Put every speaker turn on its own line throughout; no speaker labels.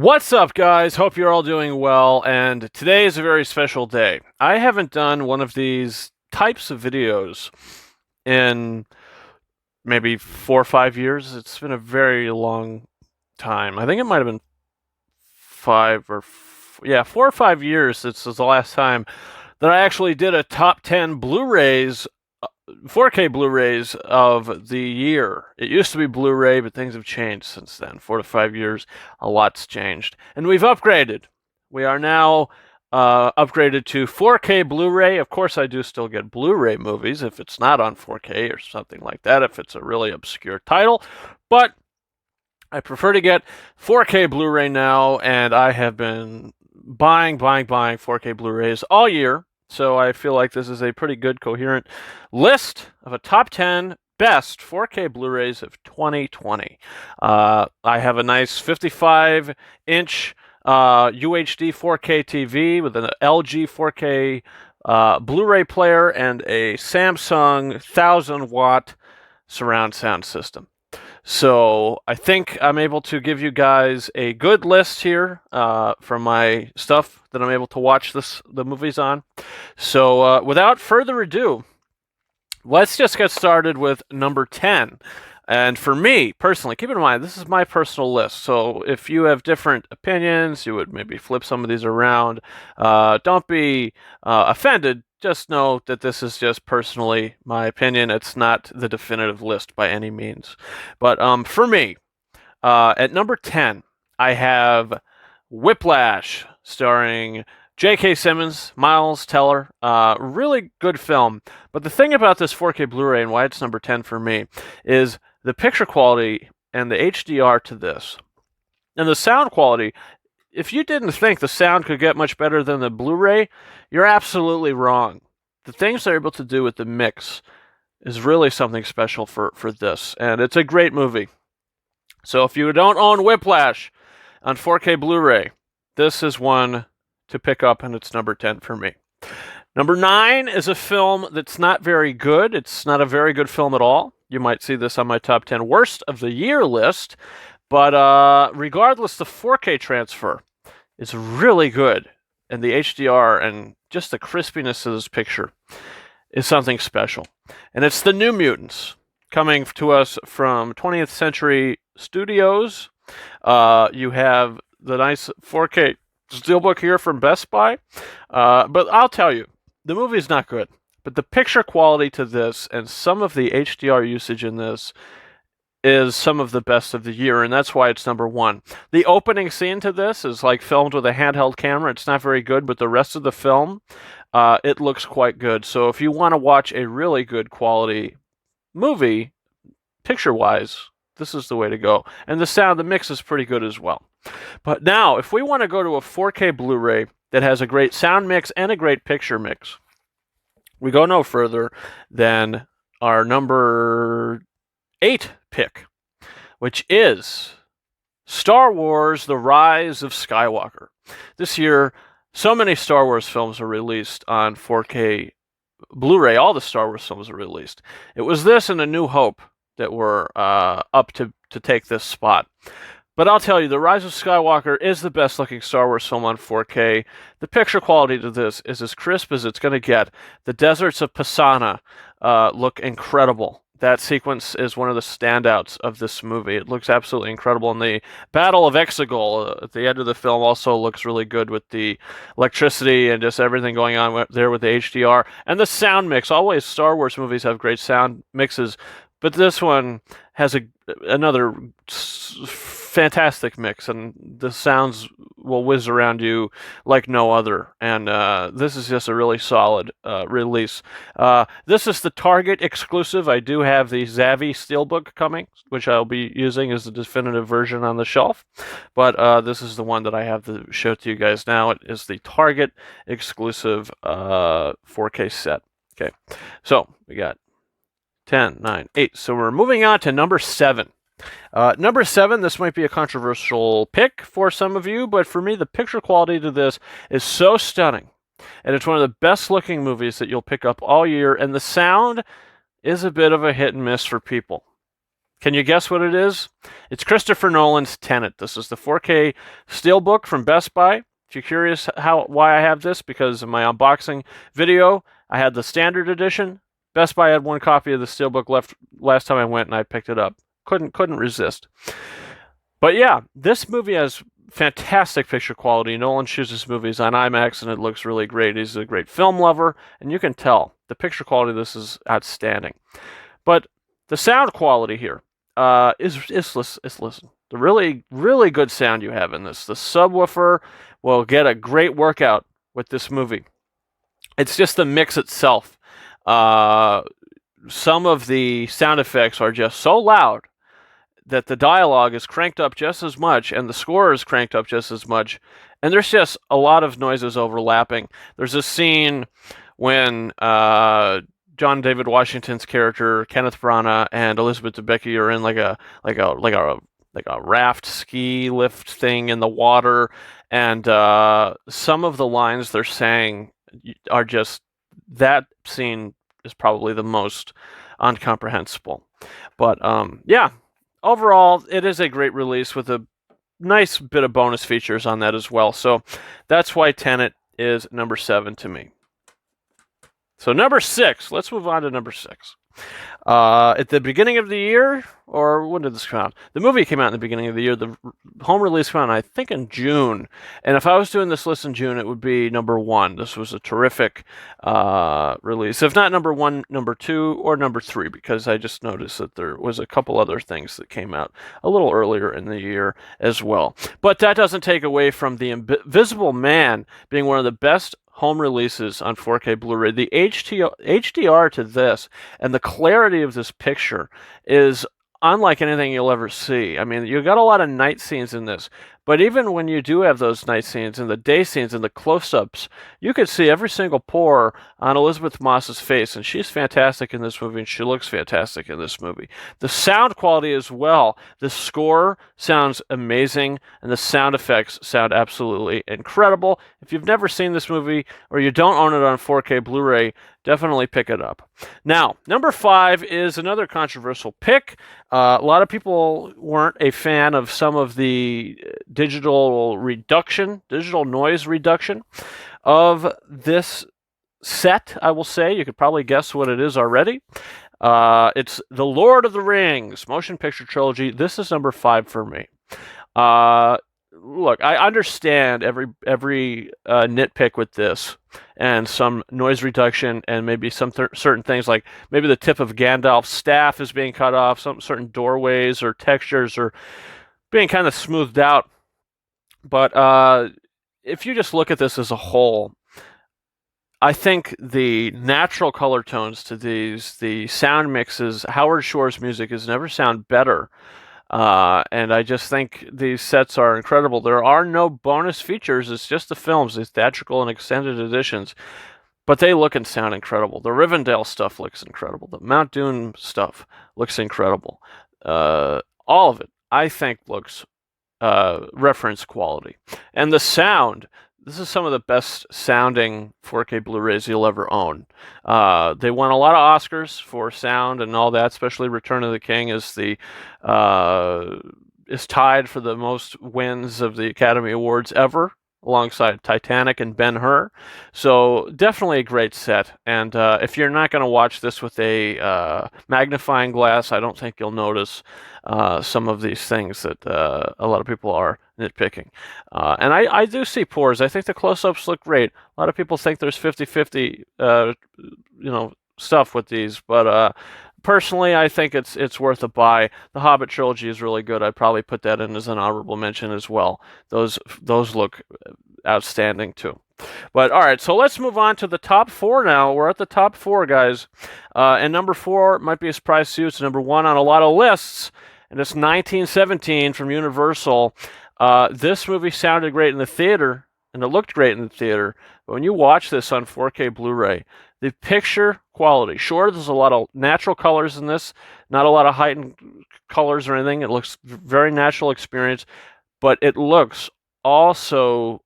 What's up, guys? Hope you're all doing well, and today is a very special day. I haven't done one of these types of videos in maybe 4 or 5 years. It's been a very long time. I think it might have been 4 or 5 years. This was the last time that I actually did a top 10 Blu-rays, 4K Blu-rays of the year. It used to be Blu-ray, but things have changed since then. 4 to 5 years, a lot's changed. And we've upgraded. We are now upgraded to 4K Blu-ray. Of course, I do still get Blu-ray movies if it's not on 4K or something like that, if it's a really obscure title. But I prefer to get 4K Blu-ray now, and I have been buying 4K Blu-rays all year. So I feel like this is a pretty good, coherent list of a top 10 best 4K Blu-rays of 2020. I have a nice 55-inch UHD 4K TV with an LG 4K Blu-ray player and a Samsung 1000-watt surround sound system. So I think I'm able to give you guys a good list here from my stuff that I'm able to watch the movies on. So without further ado, let's just get started with number 10. And for me, personally, keep in mind, this is my personal list. So if you have different opinions, you would maybe flip some of these around. Don't be offended. Just know that this is just personally my opinion. It's not the definitive list by any means. But for me, at number 10, I have Whiplash, starring J.K. Simmons, Miles Teller. Really good film. But the thing about this 4K Blu-ray and why it's number 10 for me is the picture quality and the HDR to this. And the sound quality. If you didn't think the sound could get much better than the Blu-ray, you're absolutely wrong. The things they're able to do with the mix is really something special for this, and it's a great movie. So if you don't own Whiplash on 4K Blu-ray, this is one to pick up, and it's number 10 for me. Number 9 is a film that's not very good. It's not a very good film at all. You might see this on my top 10 worst of the year list. But regardless, the 4K transfer is really good. And the HDR and just the crispiness of this picture is something special. And it's the New Mutants, coming to us from 20th Century Studios. You have the nice 4K steelbook here from Best Buy. But I'll tell you, the movie's not good. But the picture quality to this and some of the HDR usage in this is some of the best of the year, and that's why it's number 1. The opening scene to this is like filmed with a handheld camera. It's not very good, but the rest of the film, it looks quite good. So if you want to watch a really good quality movie, picture-wise, this is the way to go. And the sound, the mix is pretty good as well. But now, if we want to go to a 4K Blu-ray that has a great sound mix and a great picture mix, we go no further than our number 8 pick, which is Star Wars: The Rise of Skywalker. This year, so many Star Wars films are released on 4K Blu-ray. All the Star Wars films are released. It was this and A New Hope that were up to take this spot. But I'll tell you, The Rise of Skywalker is the best-looking Star Wars film on 4K. The picture quality to this is as crisp as it's going to get. The deserts of Pisana look incredible. That sequence is one of the standouts of this movie. It looks absolutely incredible. And the Battle of Exegol at the end of the film also looks really good with the electricity and just everything going on there with the HDR. And the sound mix. Always Star Wars movies have great sound mixes, but this one has another fantastic mix, and the sounds will whiz around you like no other. And this is just a really solid release. This is the Target exclusive. I do have the Zavvi Steelbook coming, which I'll be using as the definitive version on the shelf. But this is the one that I have to show to you guys now. It is the Target exclusive 4K set. Okay, so we got 10, 9, 8. So we're moving on to number 7. Number 7, this might be a controversial pick for some of you, but for me, the picture quality to this is so stunning. And it's one of the best looking movies that you'll pick up all year, and the sound is a bit of a hit and miss for people. Can you guess what it is? It's Christopher Nolan's Tenet. This is the 4K Steelbook from Best Buy. If you're curious why I have this, because in my unboxing video, I had the standard edition. Best Buy had one copy of the Steelbook left last time I went, and I picked it up. Couldn't resist. But yeah, this movie has fantastic picture quality. Nolan shoots his movies on IMAX, and it looks really great. He's a great film lover, and you can tell the picture quality of this is outstanding. But the sound quality here is listen. The really good sound you have in this. The subwoofer will get a great workout with this movie. It's just the mix itself. Some of the sound effects are just so loud that the dialogue is cranked up just as much, and the score is cranked up just as much, and there's just a lot of noises overlapping. There's a scene when John David Washington's character Kenneth Branagh and Elizabeth Debicki are in like a raft ski lift thing in the water, and some of the lines they're saying are just, that scene is probably the most incomprehensible. But yeah, overall, it is a great release with a nice bit of bonus features on that as well. So that's why Tenet is number 7 to me. So number 6, let's move on to number 6. At the beginning of the year, or when did this come out? The movie came out in the beginning of the year. The home release came out, I think, in June. And if I was doing this list in June, it would be number 1. This was a terrific release. If not number 1, number 2, or number 3, because I just noticed that there was a couple other things that came out a little earlier in the year as well. But that doesn't take away from The Invisible Man being one of the best home releases on 4K Blu-ray. The HDR to this and the clarity of this picture is unlike anything you'll ever see. I mean, you got a lot of night scenes in this, but even when you do have those night scenes and the day scenes and the close-ups, you can see every single pore on Elizabeth Moss's face, and she's fantastic in this movie, and she looks fantastic in this movie. The sound quality as well. The score sounds amazing, and the sound effects sound absolutely incredible. If you've never seen this movie or you don't own it on 4K Blu-ray, definitely pick it up. Now, number 5 is another controversial pick. A lot of people weren't a fan of some of the digital noise reduction of this set, I will say. You could probably guess what it is already. It's The Lord of the Rings motion picture trilogy. This is number 5 for me. Look, I understand every nitpick with this, and some noise reduction, and maybe some certain things, like maybe the tip of Gandalf's staff is being cut off, some certain doorways or textures are being kind of smoothed out. But if you just look at this as a whole, I think the natural color tones to these, the sound mixes, Howard Shore's music has never sounded better. And I just think these sets are incredible. There are no bonus features. It's just the films, the theatrical and extended editions. But they look and sound incredible. The Rivendell stuff looks incredible. The Mount Doom stuff looks incredible. All of it, I think, looks reference quality. And the sound, this is some of the best sounding 4K Blu-rays you'll ever own. They won a lot of Oscars for sound and all that, especially Return of the King is tied for the most wins of the Academy Awards ever, alongside Titanic and Ben-Hur. So definitely a great set. And if you're not going to watch this with a magnifying glass, I don't think you'll notice some of these things that a lot of people are nitpicking. And I do see pores. I think the close-ups look great. A lot of people think there's 50-50 stuff with these, but personally, I think it's worth a buy. The Hobbit trilogy is really good. I'd probably put that in as an honorable mention as well. Those look outstanding too. But all right, so let's move on to the top 4 now. We're at the top 4, guys. And number 4 might be a surprise to you. It's number 1 on a lot of lists, and it's 1917 from Universal. This movie sounded great in the theater, and it looked great in the theater. But when you watch this on 4K Blu-ray, the picture quality, sure, there's a lot of natural colors in this, not a lot of heightened colors or anything. It looks very natural experience, but it looks also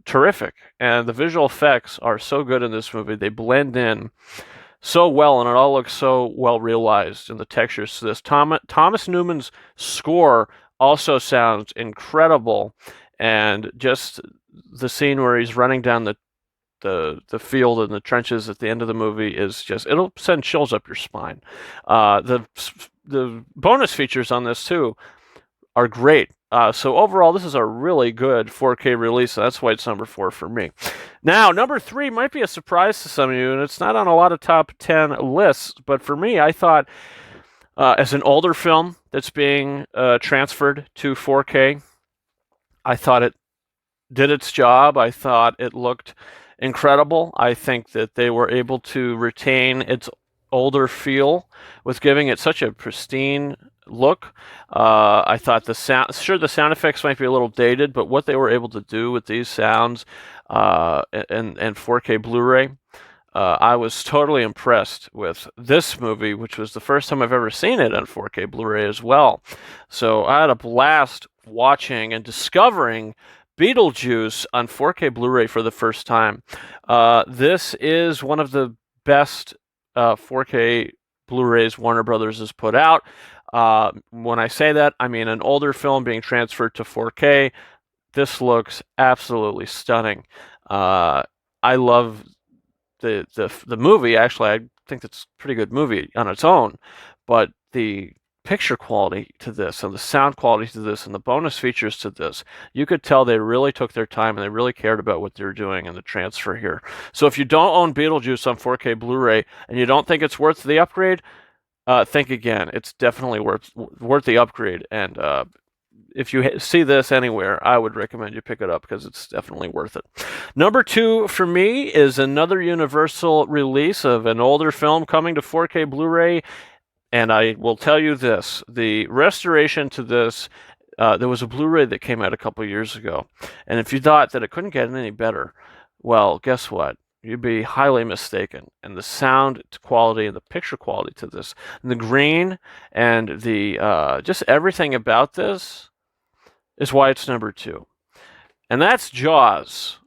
terrific. And the visual effects are so good in this movie. They blend in so well, and it all looks so well realized in the textures to this. Thomas Newman's score also sounds incredible, and just the scene where he's running down the field and the trenches at the end of the movie is just, it'll send chills up your spine. The bonus features on this too are great. So overall, this is a really good 4K release. So that's why it's number 4 for me. Now, number 3 might be a surprise to some of you, and it's not on a lot of top 10 lists. But for me, I thought, as an older film that's being transferred to 4K, I thought it did its job. I thought it looked incredible. I think that they were able to retain its older feel with giving it such a pristine look. I thought the sound effects might be a little dated, but what they were able to do with these sounds and 4K Blu-ray, I was totally impressed with this movie, which was the first time I've ever seen it on 4K Blu-ray as well. So I had a blast watching and discovering Beetlejuice on 4K Blu-ray for the first time. This is one of the best 4K Blu-rays Warner Brothers has put out. When I say that, I mean an older film being transferred to 4K. This looks absolutely stunning. I love the movie. Actually, I think it's a pretty good movie on its own, but the picture quality to this and the sound quality to this and the bonus features to this, you could tell they really took their time and they really cared about what they're doing in the transfer here. So if you don't own Beetlejuice on 4K Blu-ray and you don't think it's worth the upgrade, think again. It's definitely worth the upgrade. And if you see this anywhere, I would recommend you pick it up because it's definitely worth it. Number 2 for me is another Universal release of an older film coming to 4K Blu-ray. And I will tell you this, the restoration to this, there was a Blu-ray that came out a couple years ago. And if you thought that it couldn't get any better, well, guess what? You'd be highly mistaken. And the sound quality and the picture quality to this, and the green and the just everything about this is why it's number 2. And that's Jaws.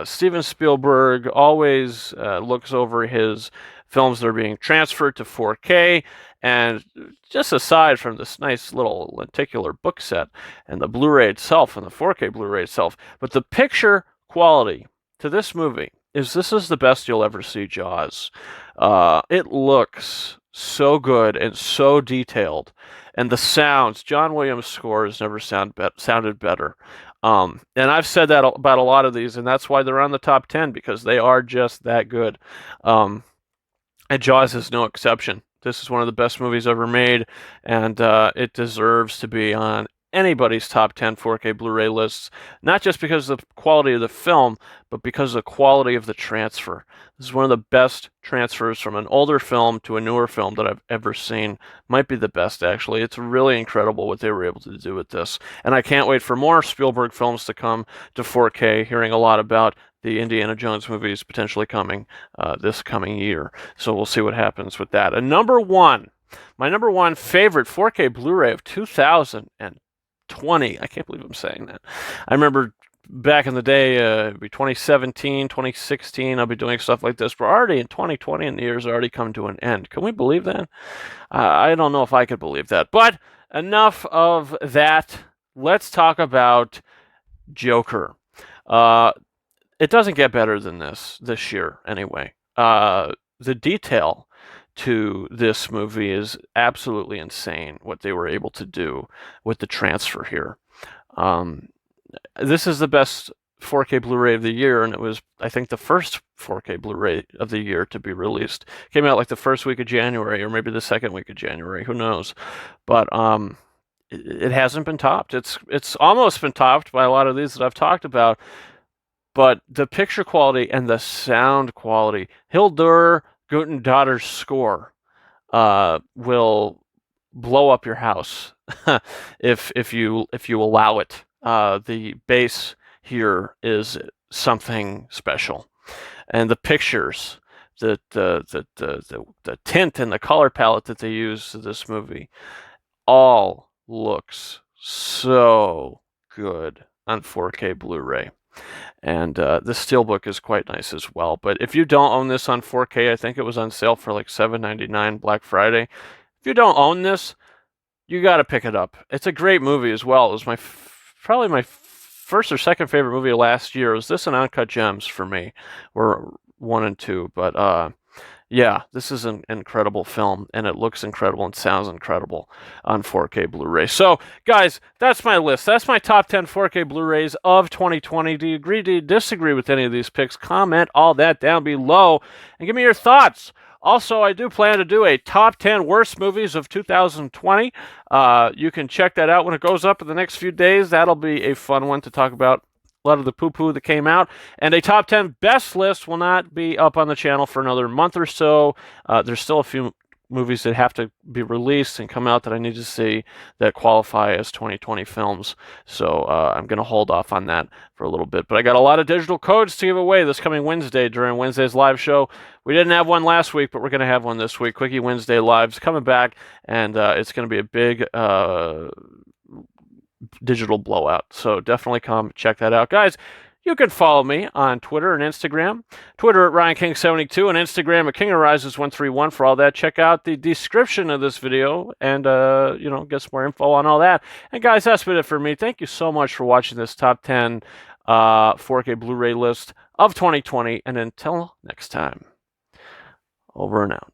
Steven Spielberg always looks over his films that are being transferred to 4K. And just aside from this nice little lenticular book set and the Blu-ray itself and the 4K Blu-ray itself, but the picture quality to this movie is the best you'll ever see Jaws. It looks so good and so detailed. And the sounds, John Williams' score has never sounded better. And I've said that about a lot of these, and that's why they're on the top 10, because they are just that good. And Jaws is no exception. This is one of the best movies ever made, and it deserves to be on anybody's top 10 4K Blu-ray lists, not just because of the quality of the film, but because of the quality of the transfer. This is one of the best transfers from an older film to a newer film that I've ever seen. Might be the best, actually. It's really incredible what they were able to do with this. And I can't wait for more Spielberg films to come to 4K, hearing a lot about the Indiana Jones movies potentially coming this coming year. So we'll see what happens with that. And my number one favorite 4K Blu-ray of 2020. I can't believe I'm saying that. I remember back in the day, 2017, 2016, I'll be doing stuff like this. We're already in 2020 and the year's already come to an end. Can we believe that? I don't know if I could believe that. But enough of that. Let's talk about Joker. It doesn't get better than this year, anyway. The detail to this movie is absolutely insane, what they were able to do with the transfer here. This is the best 4K Blu-ray of the year, and it was, I think, the first 4K Blu-ray of the year to be released. Came out like the first week of January, or maybe the second week of January, who knows. But it hasn't been topped. It's almost been topped by a lot of these that I've talked about. But the picture quality and the sound quality, Hildur Gutendottir's score will blow up your house if you allow it. The bass here is something special, and the pictures, the tint and the color palette that they use to this movie, all looks so good on 4K Blu-ray. And this steelbook is quite nice as well. But if you don't own this on 4K, I think it was on sale for like $7.99 Black Friday. If you don't own this, you got to pick it up. It's a great movie as well. It was probably my first or second favorite movie of last year. It was this and Uncut Gems for me, were 1 and 2. But yeah, this is an incredible film, and it looks incredible and sounds incredible on 4K Blu-ray. So, guys, that's my list. That's my top 10 4K Blu-rays of 2020. Do you agree? Do you disagree with any of these picks? Comment all that down below, and give me your thoughts. Also, I do plan to do a top 10 worst movies of 2020. You can check that out when it goes up in the next few days. That'll be a fun one to talk about. A lot of the poo-poo that came out. And a top 10 best list will not be up on the channel for another month or so. There's still a few movies that have to be released and come out that I need to see that qualify as 2020 films. So I'm going to hold off on that for a little bit. But I got a lot of digital codes to give away this coming Wednesday during Wednesday's live show. We didn't have one last week, but we're going to have one this week. Quickie Wednesday Live's coming back, and it's going to be a big digital blowout. So definitely come check that out. Guys, you can follow me on Twitter and Instagram. Twitter at RyanKing72 and Instagram at KingOfRises131 for all that. Check out the description of this video and, get some more info on all that. And guys, that's been it for me. Thank you so much for watching this top 10 4K Blu-ray list of 2020. And until next time, over and out.